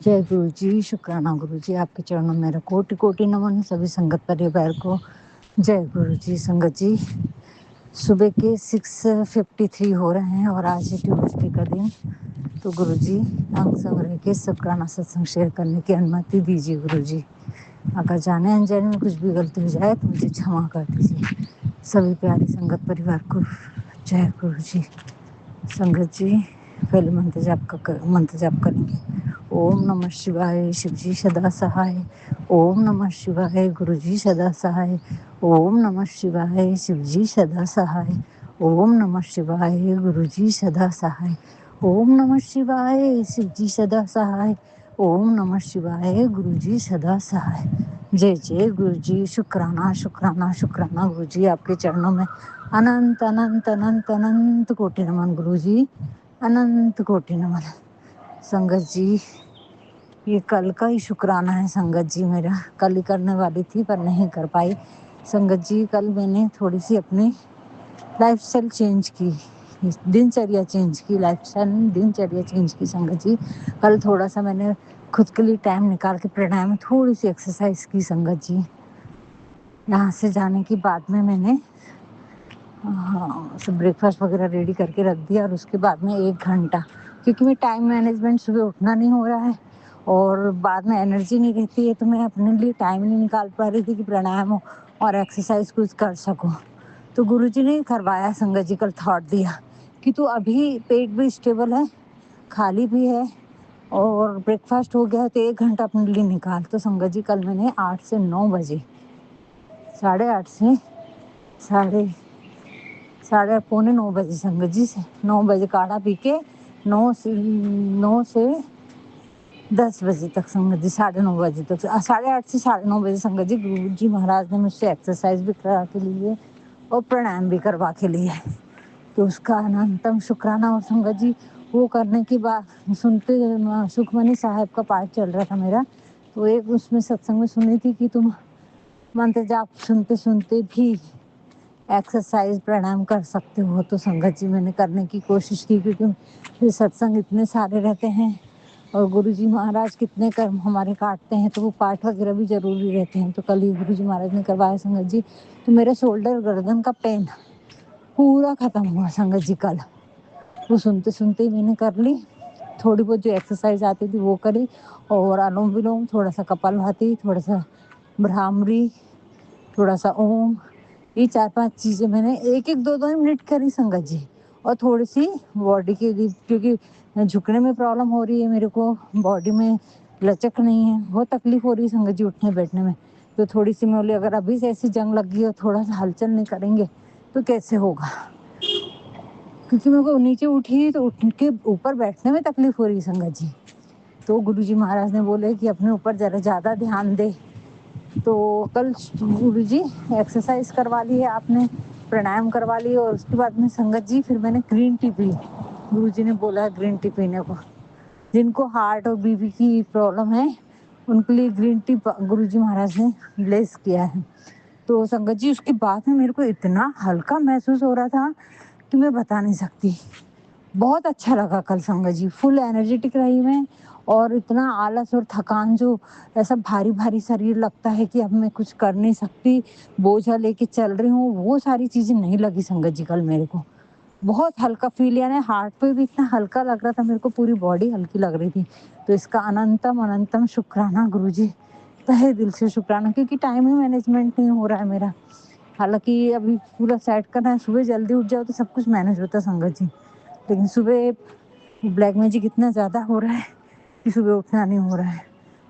जय गुरु जी, शुक्राना गुरु जी, आपके चरणों में मेरा कोटि कोटि नमन। सभी संगत परिवार को जय गुरु जी। संगत जी, सुबह के 6:53 हो रहे हैं और आज है ट्यूसडे का दिन। तो गुरु जी, अंग संग्रह के शुक्राना सत्संग शेयर करने की अनुमति दीजिए गुरु जी। अगर जाने अनजाने में कुछ भी गलती हो जाए तो मुझे क्षमा कर दीजिए। सभी प्यारी संगत परिवार को जय गुरु जी। संगत जी, पहले मंत्र जाप करेंगे। ओम नमः शिवाय, शिव जी सदा सहाय। ओम नमः शिवाय, गुरु जी सदा सहाय। ओम नमः शिवाय, शिव जी सदा सहाय। ओम नमः शिवाय, गुरु जी सदा सहाय। ओम नमः शिवाय, शिव जी सदा सहाय। ओम नमः शिवाय, गुरु जी सदा सहाय। जय जय गुरु जी। शुक्राना शुक्राना शुक्राना गुरु जी, आपके चरणों में अनंत अनंत अनंत अनंत कोटि नमन गुरु जी, अनंत कोटि नमन। संगत जी, ये कल का ही शुक्राना है संगत जी। मेरा कल ही करने वाली थी पर नहीं कर पाई। संगत जी, कल मैंने थोड़ी सी अपनी लाइफस्टाइल चेंज की, दिनचर्या चेंज की संगत जी। कल थोड़ा सा मैंने खुद के लिए टाइम निकाल के प्राणायाम में थोड़ी सी एक्सरसाइज की संगत जी। यहाँ से जाने के बाद में मैंने सब ब्रेकफास्ट वगैरह रेडी करके रख दिया और उसके बाद में 1 घंटा, क्योंकि मैं टाइम मैनेजमेंट सुबह उठना नहीं हो रहा है और बाद में एनर्जी नहीं रहती है, तो मैं अपने लिए टाइम नहीं निकाल पा रही थी कि प्राणायाम और एक्सरसाइज कुछ कर सकूं। तो गुरुजी ने करवाया संगत जी। कल थॉट दिया कि तू अभी पेट भी स्टेबल है, खाली भी है और ब्रेकफास्ट हो गया है, तो 1 घंटा अपने लिए निकाल। तो संगत जी, कल मैंने 8 से 9 बजे, 8:30 से साढ़े पौने 9 बजे संगत जी से 9 बजे काढ़ा पी के 9 से 10 बजे तक संगत जी, 9:30 बजे तक, 8:30 से 9:30 बजे संगत जी, गुरु जी महाराज ने मुझसे एक्सरसाइज भी करा के लिए और प्राणायाम भी करवा के लिए। तो उसका अनंतम शुक्राना। और संगत जी, वो करने के बाद सुनते सुखमनी साहब का पाठ चल रहा था मेरा, तो एक उसमें सत्संग में सुनी थी कि तुम मंत्र जाप सुनते सुनते भी एक्सरसाइज प्राणायाम कर सकते हो। तो संगत जी, मैंने करने की कोशिश की, क्योंकि सत्संग इतने सारे रहते हैं और गुरुजी महाराज कितने कर्म हमारे काटते हैं, तो वो पाठ वगैरह भी जरूरी रहते हैं। तो कल ही गुरुजी महाराज ने करवाया संगत जी, तो मेरे शोल्डर गर्दन का पेन पूरा खत्म हुआ संगत जी। कल वो सुनते सुनते ही मैंने कर ली। थोड़ी बहुत जो एक्सरसाइज आती थी वो करी, और अनुलोम विलोम, थोड़ा सा कपालभाति, थोड़ा सा भ्रामरी, थोड़ा सा ओम, ये 4-5 चीज़ें मैंने 1-1 2-2 मिनट करी संगत जी। और थोड़ी सी बॉडी की, क्योंकि झुकने में प्रॉब्लम हो रही है मेरे को, बॉडी में लचक नहीं है, बहुत तकलीफ हो रही है संगत जी उठने बैठने में। तो थोड़ी सी मैं बोली, अगर अभी से ऐसी जंग लग गई और थोड़ा सा हलचल नहीं करेंगे तो कैसे होगा, क्योंकि मेरे को नीचे उठी तो उठ के ऊपर बैठने में तकलीफ हो रही है संगत जी। तो गुरुजी महाराज ने बोले कि अपने ऊपर ज़रा ज़्यादा ध्यान दे। तो कल गुरुजी एक्सरसाइज करवा ली है आपने, प्राणायाम करवा लिए, और उसके बाद में संगत जी फिर मैंने ग्रीन टी पी। गुरुजी ने बोला है ग्रीन टी पीने को, जिनको हार्ट और बीपी की प्रॉब्लम है उनके लिए ग्रीन टी गुरुजी महाराज ने ब्लेस किया है। तो संगत जी, उसके बाद में मेरे को इतना हल्का महसूस हो रहा था कि मैं बता नहीं सकती। बहुत अच्छा लगा कल संगत जी, फुल एनर्जेटिक रही मैं, और इतना आलस और थकान, जो ऐसा भारी भारी शरीर लगता है कि अब मैं कुछ कर नहीं सकती, बोझा लेके चल रही हूँ, वो सारी चीज़ें नहीं लगी संगत जी कल मेरे को। बहुत हल्का फील, यानी हार्ट पे भी इतना हल्का लग रहा था मेरे को, पूरी बॉडी हल्की लग रही थी। तो इसका अनंतम अनंतम शुक्राना गुरुजी, तहे दिल से शुक्राना, क्योंकि टाइम ही मैनेजमेंट नहीं हो रहा है मेरा। हालांकि अभी पूरा सेट करना है, सुबह जल्दी उठ जाओ तो सब कुछ मैनेज होता है संगत जी, लेकिन सुबह ब्लैक मैजिक इतना ज़्यादा हो रहा है कि सुबह उठना नहीं हो रहा है।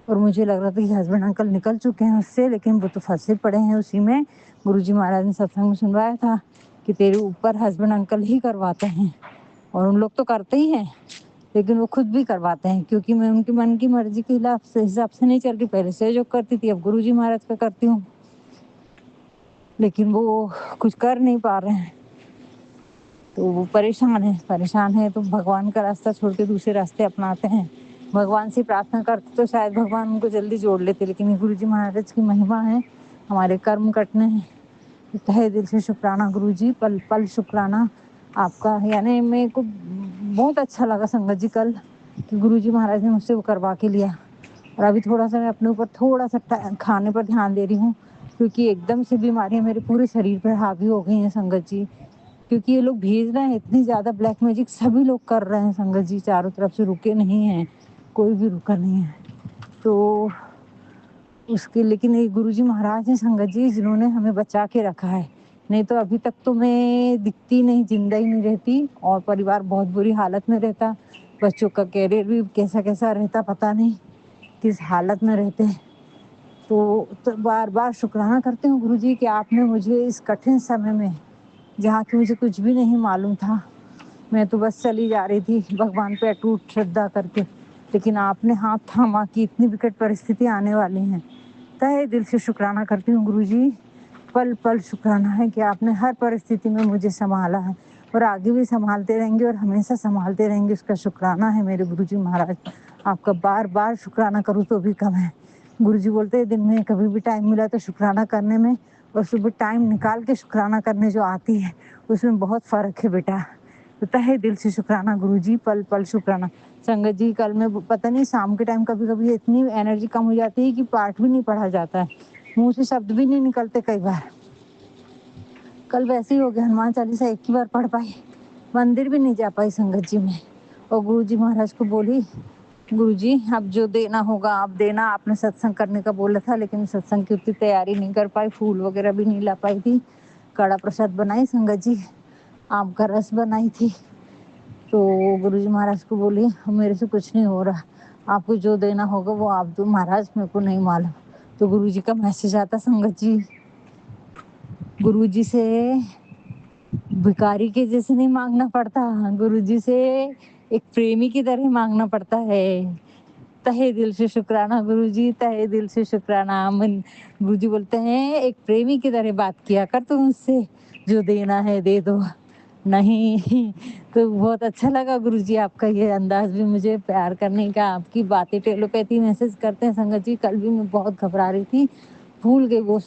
और मुझे लग रहा था कि हस्बैंड अंकल निकल चुके हैं उससे, लेकिन वो तो फंसे पड़े हैं उसी में। गुरुजी महाराज ने सत्संग में सुनवाया था कि तेरे ऊपर हस्बैंड अंकल ही करवाते हैं, और उन लोग तो करते ही हैं लेकिन वो खुद भी करवाते हैं, क्योंकि मैं उनकी मन की मर्जी के हिसाब से नहीं चल रही। पहले से जो करती थी, अब गुरुजी महाराज का करती हूँ, लेकिन वो कुछ कर नहीं पा रहे हैं, तो वो परेशान है तो भगवान का रास्ता छोड़ के दूसरे रास्ते अपनाते हैं। भगवान से प्रार्थना करते तो शायद भगवान उनको जल्दी जोड़ लेते, लेकिन गुरुजी महाराज की महिमा है, हमारे कर्म कटने हैं। तहे दिल से शुक्राना गुरुजी, पल पल शुक्राना आपका। यानी मेरे को बहुत अच्छा लगा संगत जी कल, कि गुरुजी महाराज ने मुझसे वो करवा के लिया। और अभी थोड़ा सा मैं अपने ऊपर थोड़ा सा खाने पर ध्यान दे रही हूँ, क्योंकि एकदम से बीमारियां मेरे पूरे शरीर पर हावी हो गई हैं संगत जी। क्योंकि ये लोग भेज रहे हैं इतनी ज़्यादा ब्लैक मैजिक, सभी लोग कर रहे हैं संगत जी, चारों तरफ से रुके नहीं हैं, कोई भी रुका नहीं है। तो उसके लेकिन ये गुरुजी महाराज हैं संगत जी जिन्होंने हमें बचा के रखा है, नहीं तो अभी तक तो मैं दिखती नहीं, जिंदा ही नहीं रहती, और परिवार बहुत बुरी हालत में रहता, बच्चों का कैरियर भी कैसा कैसा रहता, पता नहीं किस हालत में रहते। तो बार बार शुक्राना करती हूँ गुरुजी कि आपने मुझे इस कठिन समय में, जहाँ की मुझे कुछ भी नहीं मालूम था, मैं तो बस चली जा रही थी भगवान पे अटूट श्रद्धा करके, लेकिन आपने हाथ थामा कि इतनी विकट परिस्थिति आने वाली हैं। तहे दिल से शुक्राना करती हूँ गुरुजी, पल पल शुक्राना है कि आपने हर परिस्थिति में मुझे संभाला है और आगे भी संभालते रहेंगे और हमेशा संभालते रहेंगे, उसका शुक्राना है मेरे गुरुजी महाराज। आपका बार बार शुक्राना करूँ तो भी कम है। गुरुजी बोलते हैं दिन में कभी भी टाइम मिला तो शुक्राना करने में और सुबह टाइम निकाल के शुक्राना करने जो आती है उसमें बहुत फ़र्क है बेटा। तो तहे दिल से शुक्राना गुरुजी, पल पल शुक्राना। संगत जी कल मैं पता नहीं शाम के टाइम कभी कभी इतनी एनर्जी कम हो जाती है कि पाठ भी नहीं पढ़ा जाता है, मुंह से शब्द भी नहीं निकलते कई बार। कल वैसे ही हो गया, हनुमान चालीसा एक ही बार पढ़ पाई, मंदिर भी नहीं जा पाई संगत जी में। और गुरुजी महाराज को बोली, गुरुजी अब जो देना होगा आप देना, आपने सत्संग करने का बोला था लेकिन सत्संग की उतनी तैयारी नहीं कर पाई, फूल वगैरह भी नहीं ला पाई थी, कड़ा प्रसाद बनाई संगत जी, आम का रस बनाई थी। तो गुरुजी महाराज को बोली मेरे से कुछ नहीं हो रहा, आपको जो देना होगा वो आप दो महाराज, मेरे को नहीं मालूम। तो गुरुजी का मैसेज आता संगत जी, गुरुजी से भिखारी के जैसे नहीं मांगना पड़ता, गुरुजी से एक प्रेमी की तरह मांगना पड़ता है। तहे दिल से शुक्राना गुरुजी, तहे दिल से शुक्राना। मन गुरुजी बोलते हैं एक प्रेमी की तरह बात किया कर तुम मुझसे, जो देना है दे दो, नहीं। तो बहुत अच्छा लगा गुरुजी आपका ये अंदाज भी मुझे प्यार करने का, आपकी बातें टेलीपैथी मैसेज करते हैं संगत जी। कल भी मैं बहुत घबरा रही थी, भूल गई वो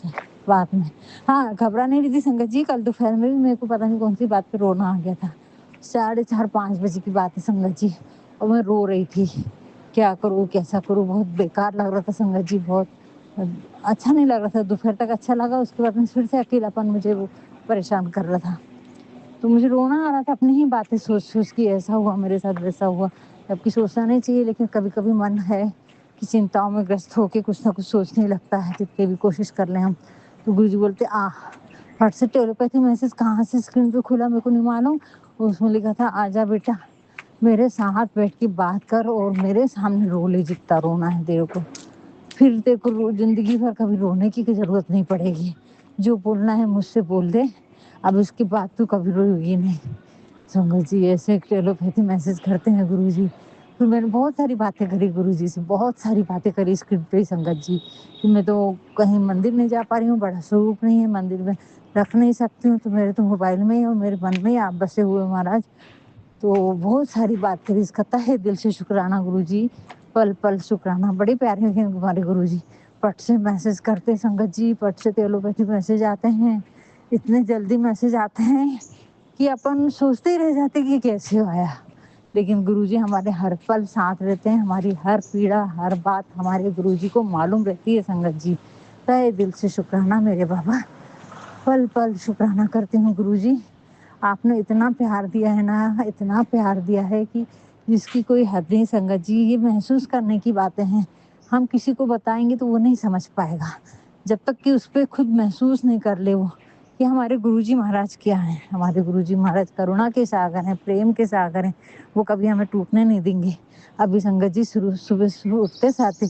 बात में। हाँ घबरा नहीं रही थी संगत जी, कल दोपहर में भी मेरे को पता नहीं कौन सी बात पे रोना आ गया था, 4:30-5 बजे की बात है संगत जी, और मैं रो रही थी, क्या करूँ कैसा करूँ, बहुत बेकार लग रहा था संगत जी, बहुत अच्छा नहीं लग रहा था। दोपहर तक अच्छा लगा, उसके बाद में फिर से अकेलापन मुझे वो परेशान कर रहा था, तो मुझे रोना आ रहा था अपनी ही बातें सोच सोच के, ऐसा हुआ मेरे साथ वैसा हुआ। जबकि सोचना नहीं चाहिए, लेकिन कभी कभी मन है कि चिंताओं में ग्रस्त होके कुछ ना कुछ सोचने लगता है, जितनी भी कोशिश कर लें हम। तो गुरुजी बोलते फट से टेलीपैथी मैसेज कहाँ से स्क्रीन पे खुला मेरे को नहीं मालूम, उसमें लिखा था आजा बेटा मेरे साथ बैठ के बात कर और मेरे सामने रो ले, जितना रोना है तेरे को, फिर तेरे को जिंदगी भर कभी रोने की जरूरत नहीं पड़ेगी, जो बोलना है मुझसे बोल दे, अब उसके बाद तू कभी रोएगी नहीं। संगत जी ऐसे टेलीपैथी मैसेज करते हैं गुरुजी। फिर मैंने बहुत सारी बातें करी गुरुजी से, बहुत सारी बातें करी स्क्रिप्ट पे संगत जी, कि मैं तो कहीं मंदिर नहीं जा पा रही हूँ, बड़ा स्वरूप नहीं है, मंदिर में रख नहीं सकती हूँ, तो मेरे तो मोबाइल में ही और मेरे मन में ही आप बसे हुए महाराज। तो बहुत सारी बात करी, इसका तहे दिल से शुक्राना गुरुजी, पल पल शुक्राना। बड़े प्यारे हैं हमारे गुरुजी, पट से मैसेज करते संगत जी, पट से टेलीपैथी मैसेज आते हैं, इतने जल्दी मैसेज आते हैं कि अपन सोचते ही रह जाते कि कैसे आया, लेकिन गुरुजी हमारे हर पल साथ रहते हैं, हमारी हर पीड़ा हर बात हमारे गुरुजी को मालूम रहती है संगत जी। तहे दिल से शुक्राना मेरे बाबा, पल पल शुक्राना करती हूँ गुरुजी। आपने इतना प्यार दिया है ना, इतना प्यार दिया है कि जिसकी कोई हद नहीं संगत जी। ये महसूस करने की बातें हैं, हम किसी को बताएंगे तो वो नहीं समझ पाएगा, जब तक कि उस पर खुद महसूस नहीं कर ले वो कि हमारे गुरुजी महाराज क्या हैं। हमारे गुरुजी महाराज करुणा के सागर हैं, प्रेम के सागर हैं, वो कभी हमें टूटने नहीं देंगे। अभी संगत जी सुबह उठते साथ ही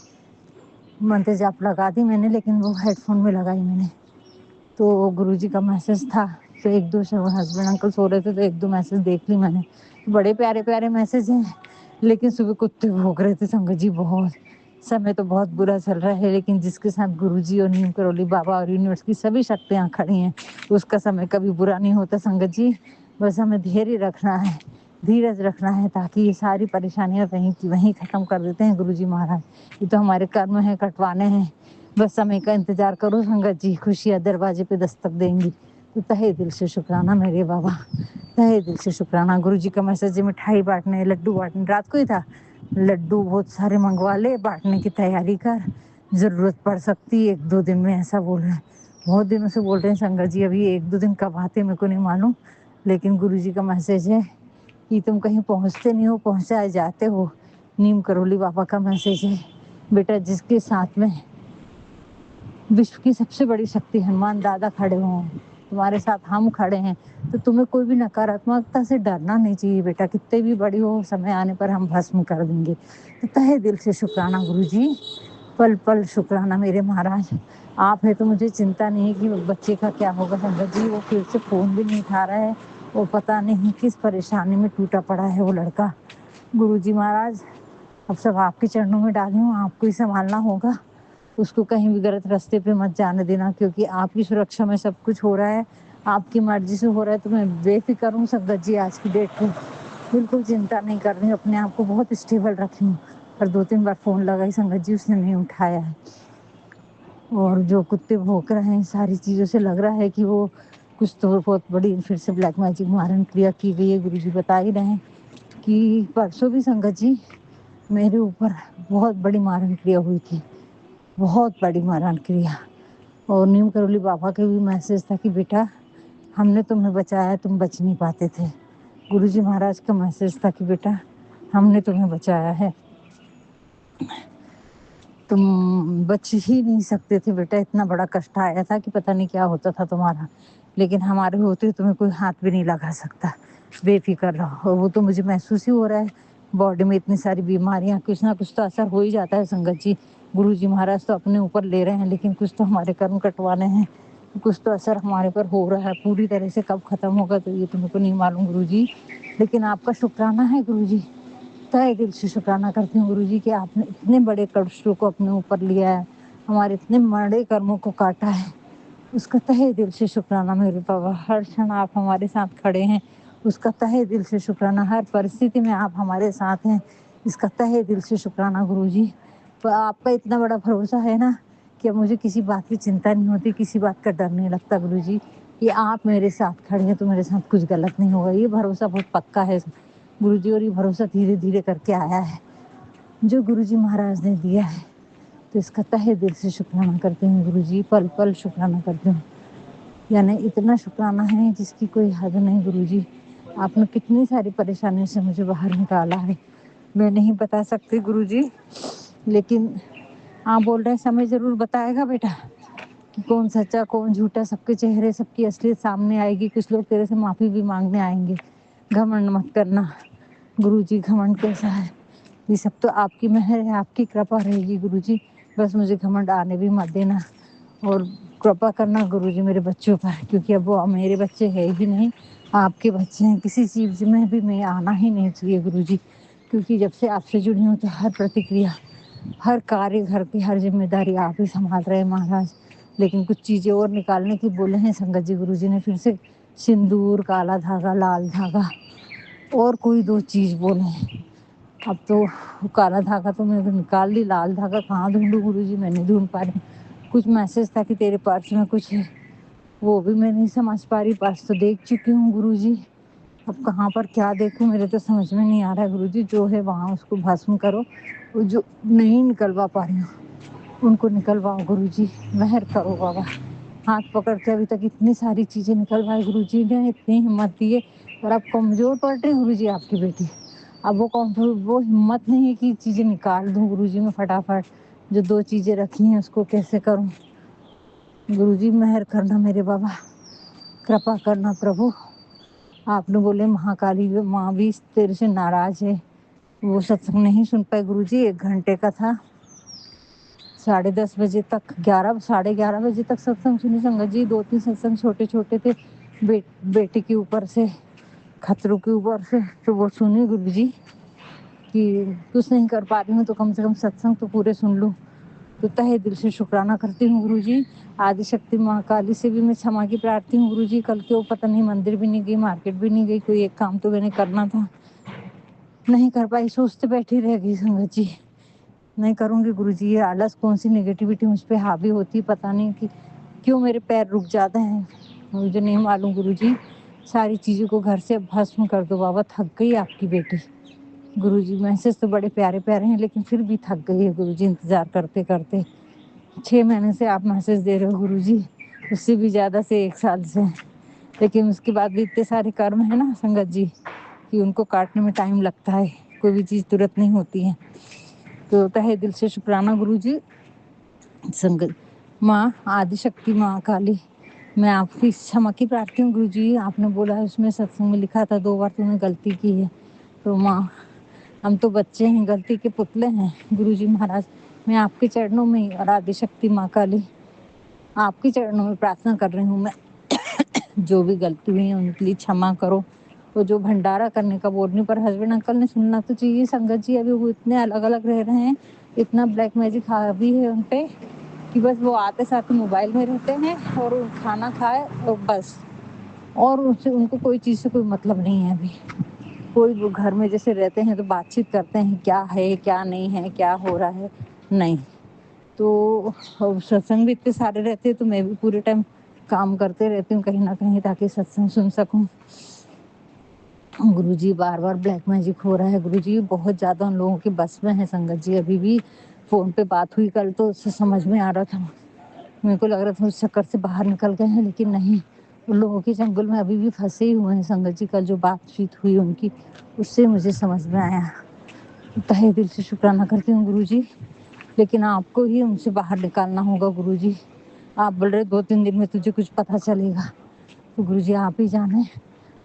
मंत्र जाप लगा दी मैंने, लेकिन वो हेडफोन में लगाई मैंने, तो गुरुजी का मैसेज था, तो एक दो हस्बैंड अंकल सो रहे थे तो एक दो मैसेज देख ली मैंने, बड़े प्यारे प्यारे मैसेज हैं। लेकिन सुबह कुत्ते भौंक रहे थे संगत जी, बहुत समय तो बहुत बुरा चल रहा है, लेकिन जिसके साथ गुरुजी और नीम करोली बाबा और यूनिवर्स की सभी शक्तियाँ खड़ी हैं, उसका समय कभी बुरा नहीं होता संगत जी। बस हमें धैर्य रखना है, धीरज रखना है, ताकि ये सारी परेशानियाँ वहीं की वहीं ख़त्म कर देते हैं गुरुजी महाराज। ये तो हमारे कर्म हैं, कटवाने हैं, बस समय का इंतजार करो संगत जी, खुशियाँ दरवाजे पे दस्तक देंगी। तो तहे दिल से शुक्राना मेरे बाबा, तहे दिल से शुक्राना। गुरुजी का मैसेज मिठाई बांटने, लड्डू बांटने, रात को ही था, लड्डू बहुत सारे मंगवा ले, बांटने की तैयारी कर, जरूरत पड़ सकती है 1-2 दिन में, ऐसा बोल रहे हैं। बहुत दिनों से बोल रहे हैं संगत जी, अभी 1-2 दिन कब आते मेरे को नहीं मालूम, लेकिन गुरुजी का मैसेज है कि तुम कहीं पहुंचते नहीं हो, पहुंचाए जाते हो। नीम करोली बाबा का मैसेज है, बेटा जिसके साथ में विश्व की सबसे बड़ी शक्ति हनुमान दादा खड़े हों, तुम्हारे साथ हम खड़े हैं, तो तुम्हें कोई भी नकारात्मकता से डरना नहीं चाहिए बेटा, कितने भी बड़ी हो, समय आने पर हम भस्म कर देंगे। तो तहे दिल से शुक्राना गुरुजी, पल पल शुक्राना मेरे महाराज। आप है तो मुझे चिंता नहीं है कि बच्चे का क्या होगा संगत जी, वो फिर से फोन भी नहीं उठा रहा है, वो पता नहीं किस परेशानी में टूटा पड़ा है वो लड़का। गुरुजी महाराज अब सब आपके चरणों में डाली हूँ, आपको ही संभालना होगा, उसको कहीं भी गलत रास्ते पे मत जाने देना, क्योंकि आपकी सुरक्षा में सब कुछ हो रहा है, आपकी मर्जी से हो रहा है। तो मैं बेफिक्र हूँ संगत जी, आज की डेट पे बिल्कुल चिंता नहीं कर रही हूँ, अपने आप को बहुत स्टेबल रखी हूँ। पर 2-3 बार फोन लगाई संगत जी, उसने नहीं उठाया है। और जो कुत्ते भौंक रहे हैं, सारी चीज़ों से लग रहा है कि वो कुछ तो बहुत बड़ी फिर से ब्लैक मैजिक मारण क्रिया की गई है। गुरुजी बता ही रहे हैं कि परसों भी संगत जी मेरे ऊपर बहुत बड़ी मारण क्रिया हुई थी, बहुत बड़ी मारण क्रिया। और नीम करोली बाबा के भी मैसेज था कि बेटा हमने तुम्हें बचाया, तुम बच नहीं पाते थे। गुरुजी महाराज का मैसेज था कि बेटा हमने तुम्हें बचाया है, तुम बच ही नहीं सकते थे बेटा, इतना बड़ा कष्ट आया था कि पता नहीं क्या होता था तुम्हारा, लेकिन हमारे होते तुम्हें कोई हाथ भी नहीं लगा सकता, बेफिक्र रहो। और वो तो मुझे महसूस ही हो रहा है, बॉडी में इतनी सारी बीमारियां, कुछ ना कुछ तो असर हो ही जाता है संगत जी। गुरुजी महाराज तो अपने ऊपर ले रहे हैं, लेकिन कुछ तो हमारे कर्म कटवाने हैं, कुछ तो असर हमारे पर हो रहा है। पूरी तरह से कब खत्म होगा तो ये तो मेरे को नहीं मालूम गुरुजी, लेकिन आपका शुक्राना है गुरुजी, तहे दिल से शुक्राना करती हूँ गुरुजी कि आपने इतने बड़े कष्टों को अपने ऊपर लिया है, हमारे इतने बड़े कर्मों को काटा है, उसका तहे दिल से शुक्राना मेरे बाबा। हर क्षण आप हमारे साथ खड़े हैं, उसका तहे दिल से शुक्राना। हर परिस्थिति में आप हमारे साथ हैं, इसका तहे दिल से शुक्राना गुरुजी। तो आपका इतना बड़ा भरोसा है ना कि अब मुझे किसी बात की चिंता नहीं होती, किसी बात का डर नहीं लगता गुरुजी, कि आप मेरे साथ खड़े हैं तो मेरे साथ कुछ गलत नहीं होगा। ये भरोसा बहुत पक्का है गुरुजी, और ये भरोसा धीरे धीरे करके आया है जो गुरुजी महाराज ने दिया है, तो इसका तहे दिल से शुक्राना करती हूँ गुरुजी, पल पल शुक्राना करती हूँ। यानी इतना शुक्राना है जिसकी कोई हद नहीं गुरुजी। आपने कितनी सारी परेशानियों से मुझे बाहर निकाला है, मैं नहीं बता सकती गुरुजी, लेकिन आप बोल रहे हैं समय जरूर बताएगा बेटा कि कौन सच्चा कौन झूठा, सबके चेहरे सबकी असलियत सामने आएगी। कुछ लोग तेरे से माफ़ी भी मांगने आएंगे, घमंड मत करना गुरुजी, घमंड कैसा है, ये सब तो आपकी मेहर है, आपकी कृपा रहेगी गुरुजी, बस मुझे घमंड आने भी मत देना। और कृपा करना गुरुजी मेरे बच्चों पर, क्योंकि अब वो मेरे बच्चे है ही नहीं, आपके बच्चे हैं। किसी चीज़ में भी मैं आना ही नहीं चाहिए गुरुजी, क्योंकि जब से आपसे जुड़ी हूँ तो हर प्रतिक्रिया, हर कार्य, घर की हर जिम्मेदारी आप ही संभाल रहे हैं महाराज। लेकिन कुछ चीज़ें और निकालने की बोले हैं संगत जी गुरुजी ने, फिर से सिंदूर, काला धागा, लाल धागा, और कोई 2 चीज़ बोले हैं। अब तो काला धागा तो मैं निकाल ली, लाल धागा कहाँ ढूंढूं गुरुजी, मैं नहीं ढूंढ पा रही। कुछ मैसेज था कि तेरे पर्स में कुछ है, वो भी मैं नहीं समझ पा रही। पर्स तो देख चुकी हूँ गुरुजी, अब कहाँ पर क्या देखूं मेरे तो समझ में नहीं आ रहा है गुरुजी। जो है वहाँ उसको भस्म करो, वो जो नहीं निकलवा पा रही हूँ उनको निकलवाओ गुरुजी, मेहर करो बाबा। हाथ पकड़ के अभी तक इतनी सारी चीज़ें निकलवाई गुरुजी ने, इतनी हिम्मत दी है, और अब कमज़ोर पड़ रही गुरुजी आपकी बेटी। अब वो हिम्मत नहीं है कि चीज़ें निकाल दूँ गुरुजी मैं फटाफट। जो 2 चीज़ें रखी हैं उसको कैसे करूँ गुरुजी, मेहर करना मेरे बाबा, कृपा करना प्रभु। आपने बोले महाकाली माँ भी तेरे से नाराज है, वो सत्संग नहीं सुन पाए गुरुजी। 1 घंटे का था, 10:30 बजे तक, 11 साढ़े 11 बजे तक सत्संग सुनी संगत जी। 2-3 सत्संग छोटे छोटे थे, बेटे के ऊपर से, खतरों के ऊपर से, तो वो सुनी गुरुजी कि कुछ नहीं कर पा रही हूँ तो कम से कम सत्संग तो पूरे सुन लूँ। तो तहे दिल से शुक्राना करती हूँ गुरुजी। आदि शक्ति माँ काली से भी मैं क्षमा की प्रार्थी हूँ गुरुजी। कल के वो पता नहीं मंदिर भी नहीं गई, मार्केट भी नहीं गई, कोई एक काम तो मैंने करना था, नहीं कर पाई, सोचते बैठी रह गई संगत जी। नहीं करूँगी गुरुजी, ये आलस, कौन सी नेगेटिविटी मुझ पे हावी होती, पता नहीं कि क्यों मेरे पैर रुक जाते हैं, मुझे नहीं मालूम गुरुजी। सारी चीज़ों को घर से भस्म कर दो बाबा, थक गई आपकी बेटी। गुरुजी मैसेज तो बड़े प्यारे प्यारे हैं, लेकिन फिर भी थक गई है गुरुजी इंतजार करते करते। 6 महीने से आप मैसेज दे रहे हो गुरुजी, उससे भी ज्यादा से 1 साल से। लेकिन उसके बाद भी इतने सारे कर्म है ना संगत जी कि उनको काटने में टाइम लगता है, कोई भी चीज तुरंत नहीं होती है। तो तहे दिल से शुक्राना गुरुजी। संगत माँ आदिशक्ति, माँ काली, मैं आपकी क्षमा की प्रार्थी हूँ गुरुजी। आपने बोला है उसमें सत्संग में लिखा था 2 बार तूने गलती की है, तो माँ हम तो बच्चे हैं, गलती के पुतले हैं गुरुजी महाराज। मैं आपके चरणों में ही और आदिशक्ति माँ काली आपके चरणों में प्रार्थना कर रही हूँ। मैं जो भी गलती हुई है उनके लिए क्षमा करो। वो जो भंडारा करने का बोलने पर हस्बैंड अंकल ने सुनना तो चाहिए संगत जी। अभी वो इतने अलग अलग रह रहे हैं, इतना ब्लैक मैजिक हावी है उन पे कि बस वो आते साथ मोबाइल में रहते हैं और खाना खाए और बस, और उससे उनको कोई चीज़ से कोई मतलब नहीं है। अभी कोई वो घर में जैसे रहते हैं तो बातचीत करते हैं क्या है क्या नहीं है क्या हो रहा है, नहीं। तो सत्संग भी इतने सारे रहते हैं तो मैं भी पूरे टाइम काम करते रहती हूँ कहीं ना कहीं ताकि सत्संग सुन सकूं। गुरुजी बार बार ब्लैक मैजिक हो रहा है गुरुजी, बहुत ज्यादा उन लोगों के बस में है संगत जी। अभी भी फोन पे बात हुई कल तो उससे समझ में आ रहा था, मेरे को लग रहा था उस चक्कर से बाहर निकल गए हैं, लेकिन नहीं, उन लोगों के चंगुल में अभी भी फंसे ही हुए हैं संगत जी। कल जो बातचीत हुई उनकी उससे मुझे समझ में आया। तहे दिल से शुक्राना करती हूँ गुरुजी, लेकिन आपको ही उनसे बाहर निकालना होगा गुरुजी। आप बोल रहे 2-3 दिन में तुझे कुछ पता चलेगा, तो गुरुजी आप ही जाने।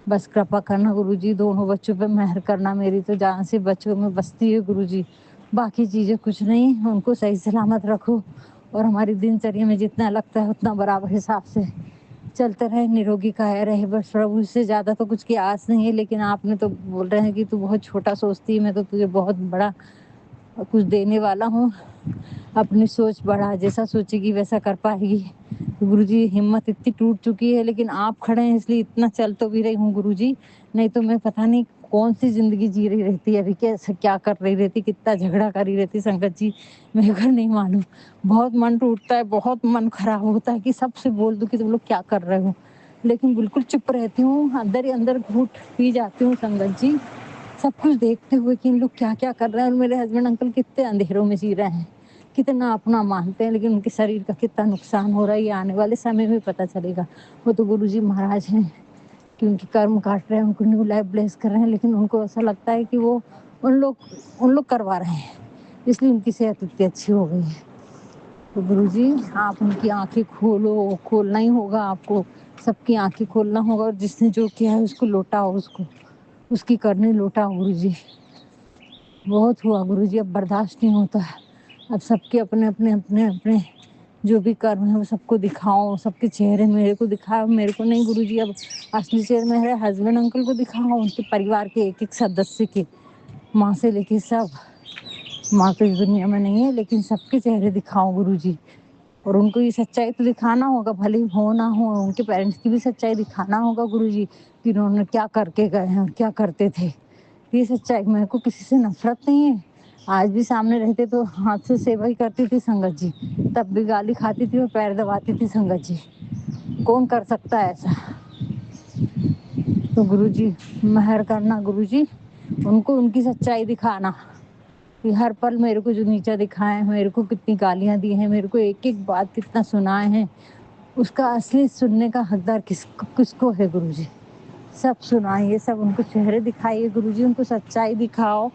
बस कृपा करना गुरुजी, दोनों बच्चों पे मेहर करना। मेरी तो जान से बच्चों में बसती है गुरुजी, बाकी चीजें कुछ नहीं। उनको सही सलामत रखो और हमारी दिनचर्या में जितना लगता है उतना बराबर हिसाब से चलते रहे, निरोगी काया रहे। बस प्रभु से ज्यादा तो कुछ की आस नहीं है। लेकिन आपने तो बोल रहे हैं कि तू बहुत छोटा सोचती है, मैं तो तुझे बहुत बड़ा कुछ देने वाला हूँ। अपनी सोच बढ़ा, जैसा सोचेगी वैसा कर पाएगी। तो गुरुजी हिम्मत इतनी टूट चुकी है, लेकिन आप खड़े हैं इसलिए इतना चल तो भी रही हूँ गुरुजी, नहीं तो मैं पता नहीं कौन सी जिंदगी जी रही रहती है अभी, कैसे क्या कर रही रहती, कितना झगड़ा करी रहती संगत जी, मेरे को नहीं मालूम। बहुत मन टूटता है, बहुत मन खराब होता है कि सबसे बोल दूं कि तुम लोग क्या कर रहे हो, लेकिन बिल्कुल चुप रहती हूँ, अंदर ही अंदर घूट पी जाती हूँ संगत जी, सब कुछ देखते हुए कि इन लोग क्या क्या कर रहे हैं। और मेरे हस्बैंड अंकल कितने अंधेरों में जी रहे हैं, कितना अपना मानते हैं, लेकिन उनके शरीर का कितना नुकसान हो रहा है ये आने वाले समय में पता चलेगा। वो तो गुरुजी महाराज हैं कि उनके कर्म काट रहे हैं, उनको न्यू लाइफ ब्लेस कर रहे हैं, लेकिन उनको ऐसा लगता है कि वो उन लोग करवा रहे हैं, इसलिए उनकी सेहत इतनी अच्छी हो गई है। तो गुरुजी आप उनकी आंखें खोलो, खोलना ही होगा आपको, सबकी आंखें खोलना होगा, और जिसने जो किया है उसको लौटाओ, उसको उसकी करनी लौटाओ गुरुजी। बहुत हुआ गुरुजी, अब बर्दाश्त नहीं होता है। अब सबके अपने अपने अपने अपने जो भी कर्म है वो सबको दिखाओ, सबके चेहरे मेरे को दिखाओ, मेरे को नहीं गुरुजी। अब असली चेहरे मेरे हस्बैंड अंकल को दिखाओ, उनके परिवार के एक एक सदस्य के, माँ से लेके सब। माँ तो इस दुनिया में नहीं है, लेकिन सबके चेहरे दिखाओ गुरुजी। और उनको ये सच्चाई तो दिखाना होगा, भले ही हो ना हो, उनके पेरेंट्स की भी सच्चाई दिखाना होगा गुरुजी कि उन्होंने क्या करके गए हैं, क्या करते थे। ये सच्चाई, मेरे को किसी से नफरत नहीं है। आज भी सामने रहते तो हाथ से सेवा ही करती थी संगत जी, तब भी गाली खाती थी और पैर दबाती थी संगत जी। कौन कर सकता है ऐसा। तो गुरुजी मेहर करना गुरुजी, उनको उनकी सच्चाई दिखाना कि हर पल मेरे को जो नीचा दिखाए, मेरे को कितनी गालियां दी हैं, मेरे को एक एक बात कितना सुनाए हैं, उसका असली सुनने का हकदार किसको है गुरुजी। सब सुनाइए, सब उनको चेहरे दिखाइए गुरुजी, उनको सच्चाई दिखाओ,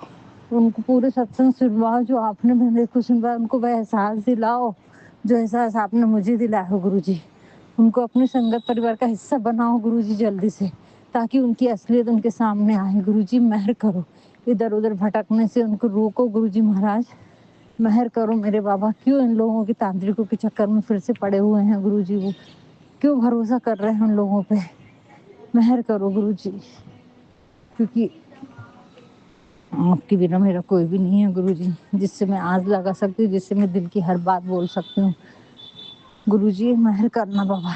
उनको पूरे सत्संग सुनवाओ जो आपने मेरे को सुनवाया, उनको वह एहसास दिलाओ जो एहसास आपने मुझे दिलाया हो गुरुजी। उनको अपने संगत परिवार का हिस्सा बनाओ गुरुजी जल्दी से, ताकि उनकी असलियत उनके सामने आए गुरुजी। मेहर करो, इधर उधर भटकने से उनको रोको गुरुजी महाराज, मेहर करो मेरे बाबा। क्यों इन लोगों के तांत्रिकों के चक्कर में फिर से पड़े हुए हैं गुरुजी, वो क्यों भरोसा कर रहे हैं उन लोगों पे। मेहर करो गुरुजी, क्योंकि आपके बिना मेरा कोई भी नहीं है गुरुजी, जिससे मैं आग लगा सकती हूँ, जिससे मैं दिल की हर बात बोल सकती हूँ गुरुजी। मेहर करना बाबा,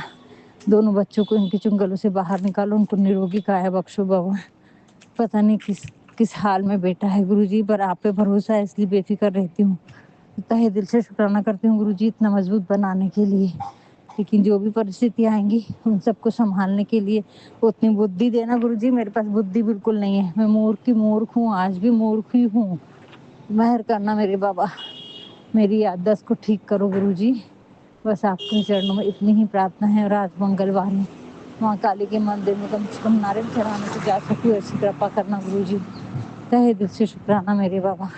दोनों बच्चों को इनके चुंगलों से बाहर निकालो, उनको निरोगी काया बख्शो बाबा। पता नहीं किस हाल में बेटा है गुरुजी, पर आप पे भरोसा है इसलिए बेफिक्र रहती हूँ। तहे दिल से शुक्राना करती हूँ गुरुजी इतना मजबूत बनाने के लिए। लेकिन जो भी परिस्थितियाँ आएंगी उन सबको संभालने के लिए उतनी बुद्धि देना गुरुजी। मेरे पास बुद्धि बिल्कुल नहीं है, मैं मूर्ख की मूर्ख हूँ, आज भी मूर्ख ही हूँ। मेहर करना मेरे बाबा, मेरी याददाश्त को ठीक करो गुरुजी। बस आपके चरणों में इतनी ही प्रार्थना है। और आज मंगलवार है, माँ काली के मंदिर में कम से कम नारियल चढ़ाने को जा सकूँ, ऐसी कृपा करना गुरुजी। तहे दिल से शुक्राना मेरे बाबा,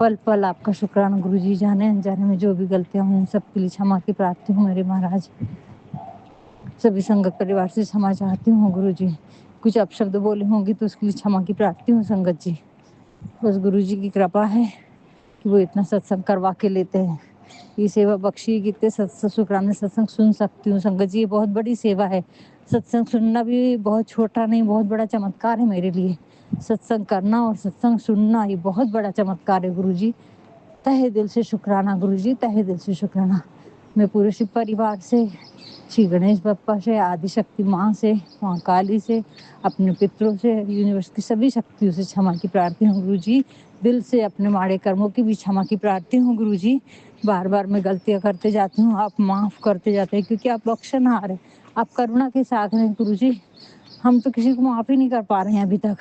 पल पल आपका शुक्राना गुरुजी। जाने अनजाने में जो भी गलतियाँ हुई सबके लिए क्षमा की प्रार्थी हूँ मेरे महाराज। सभी संगत परिवार से क्षमा चाहती हूँ गुरुजी। कुछ अपशब्द बोले होंगे तो उसके लिए क्षमा की प्रार्थी हूँ संगत जी। बस गुरुजी की कृपा है कि वो इतना सत्संग करवा के लेते हैं। ये सेवा बख्शी कितने सत्संग शुक्राने सत्संग सुन सकती हूँ संगत जी। ये बहुत बड़ी सेवा है। सत्संग सुनना भी बहुत छोटा नहीं, बहुत बड़ा चमत्कार है मेरे लिए। सत्संग करना और सत्संग सुनना ये बहुत बड़ा चमत्कार है गुरुजी। तहे दिल से शुक्राना गुरुजी, तहे दिल से शुक्राना। मैं पूरे शिव परिवार से, श्री गणेश बप्पा से, आदि शक्ति माँ से, माँ काली से, अपने पितरों से, यूनिवर्स की सभी शक्तियों से क्षमा की प्रार्थी हूँ गुरुजी। दिल से अपने माड़े कर्मों की भी क्षमा की प्रार्थी हूँ गुरुजी। बार बार मैं गलतियाँ करते जाती हूँ, आप माफ़ करते जाते हैं क्योंकि आप बख्शनहार हैं, आप करुणा के सागर हैं गुरुजी। हम तो किसी को माफ़ ही नहीं कर पा रहे हैं अभी तक,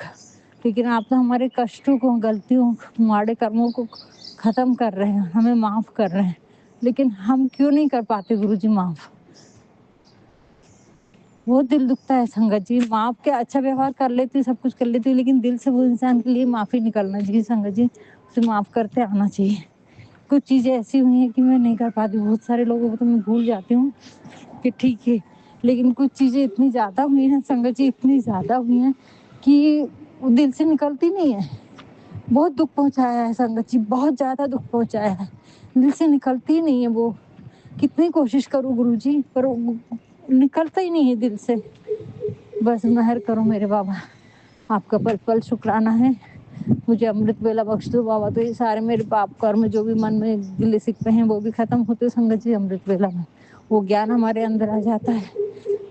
लेकिन आप तो हमारे कष्टों को, गलतियों, माड़े कर्मों को ख़त्म कर रहे हैं, हमें माफ़ कर रहे हैं। लेकिन हम क्यों नहीं कर पाते गुरुजी माफ़? बहुत दिल दुखता है संगत जी। माफ़ क्या, अच्छा व्यवहार कर लेती हूँ, सब कुछ कर लेती हूँ, लेकिन दिल से वो इंसान के लिए माफ़ी निकलना चाहिए संगत जी। उसे माफ़ करते आना चाहिए। कुछ चीज़ें ऐसी हुई हैं कि मैं नहीं कर पाती। बहुत सारे लोगों को तो मैं भूल जाती हूँ कि ठीक है, लेकिन कुछ चीज़ें इतनी ज़्यादा हुई हैं संगत जी, इतनी ज़्यादा हुई हैं कि वो दिल से निकलती नहीं है। बहुत दुख पहुँचाया है संगत जी, बहुत ज़्यादा दुख पहुँचाया है, दिल से निकलती ही नहीं है वो। कितनी कोशिश करूँ गुरुजी, पर वो निकलता ही नहीं है दिल से। बस मेहर करो मेरे बाबा, आपका पल पल शुक्राना है। मुझे अमृत वेला बख्श दो बाबा, तो ये सारे मेरे पाप कर्म जो भी मन में गिले शिकवे हैं वो भी खत्म होते संगत जी अमृत वेला में। वो ज्ञान हमारे अंदर आ जाता है,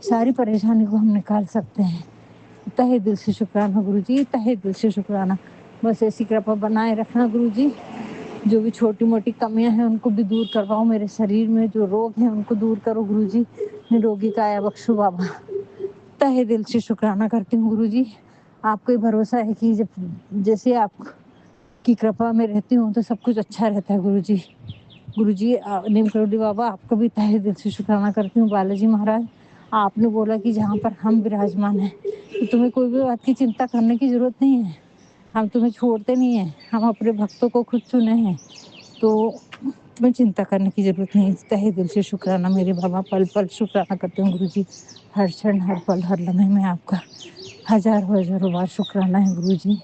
सारी परेशानी को हम निकाल सकते हैं। तहे दिल से शुक्राना गुरुजी, तहे दिल से शुक्राना। बस ऐसी कृपा बनाए रखना गुरुजी। जो भी छोटी मोटी कमियां हैं उनको भी दूर करवाओ, मेरे शरीर में जो रोग हैं उनको दूर करो गुरुजी। निरोगी काया बख्शो बाबा। तहे दिल से शुक्राना करती हूँ गुरुजी। आपको ही भरोसा है कि जब जैसे आप की कृपा में रहती हूँ तो सब कुछ अच्छा रहता है गुरुजी। गुरुजी नीम करोड़ी बाबा, आपको भी तहे दिल से शुक्राना करती हूँ। बालाजी महाराज, आपने बोला कि जहाँ पर हम विराजमान हैं तो तुम्हें कोई भी बात की चिंता करने की जरूरत नहीं है। हम तुम्हें छोड़ते नहीं हैं, हम अपने भक्तों को खुद चुने हैं, तो तुम्हें चिंता करने की जरूरत नहीं है। तहे दिल से शुक्राना मेरे बाबा, पल पल शुक्राना करते हूँ गुरुजी। हर क्षण, हर पल, हर लम्हे में आपका हजारों हजारों बार शुक्राना है गुरुजी।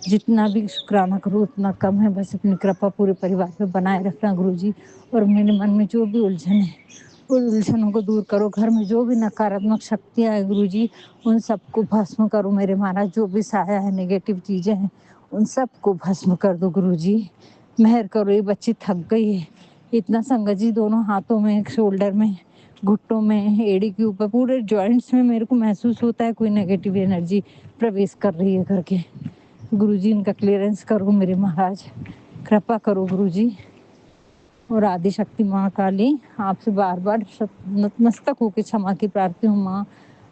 जितना भी शुक्राना करूँ उतना कम है। बस अपनी कृपा पूरे परिवार पे बनाए रखना गुरुजी। और मेरे मन में जो भी उलझन है उन उलझनों को दूर करो। घर में जो भी नकारात्मक शक्तियाँ हैं गुरुजी, उन सबको भस्म करो मेरे महाराज। जो भी साया है, नेगेटिव चीज़ें हैं, उन सबको भस्म कर दो गुरुजी। मेहर करो, ये बच्ची थक गई है इतना संगत जी। दोनों हाथों में, शोल्डर में, घुट्टों में, एड़ी के ऊपर, पूरे जॉइंट्स में मेरे को महसूस होता है कोई नेगेटिव एनर्जी प्रवेश कर रही है करके। गुरुजी इनका क्लियरेंस करो मेरे महाराज, कृपा करो गुरुजी। और आदि शक्ति माँ काली, आपसे बार बार नतमस्तक होकर क्षमा की प्रार्थी हूँ माँ।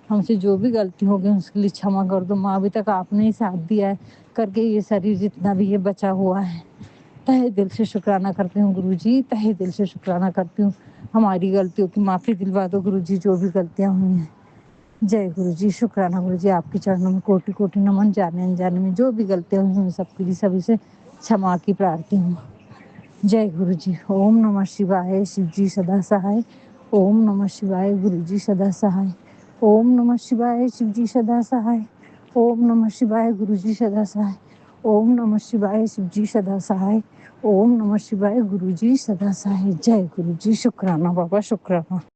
हमसे जो भी गलती होगी उसके लिए क्षमा कर दो माँ। अभी तक आपने ही साथ दिया है करके ये शरीर जितना भी ये बचा हुआ है। तहे दिल से शुक्राना करती हूँ गुरुजी, तहे दिल से शुक्राना करती हूँ। हमारी गलतियों की माफ़ी दिलवा दो गुरुजी, जो भी गलतियाँ हुई हैं। जय गुरुजी, शुक्राना गुरुजी। आपके चरणों में कोटि कोटि नमन। जाने अनजाने में जो भी गलतियाँ हुई हैं सबके लिए सभी से क्षमा की प्रार्थी हूँ। जय गुरुजी। ओम नमः शिवाय, शिव जी सदा सहाय। ओम नमः शिवाय, गुरुजी सदा सहाय। ओम नमः शिवाय, शिव जी सदा सहाय। ओम नमः शिवाय, गुरुजी सदा सहाय। ओम नमः शिवाय, शिव जी सदा सहाय। ओम नमः शिवाय, गुरुजी सदा सहाय। जय गुरुजी, शुक्राना बाबा, शुक्राना।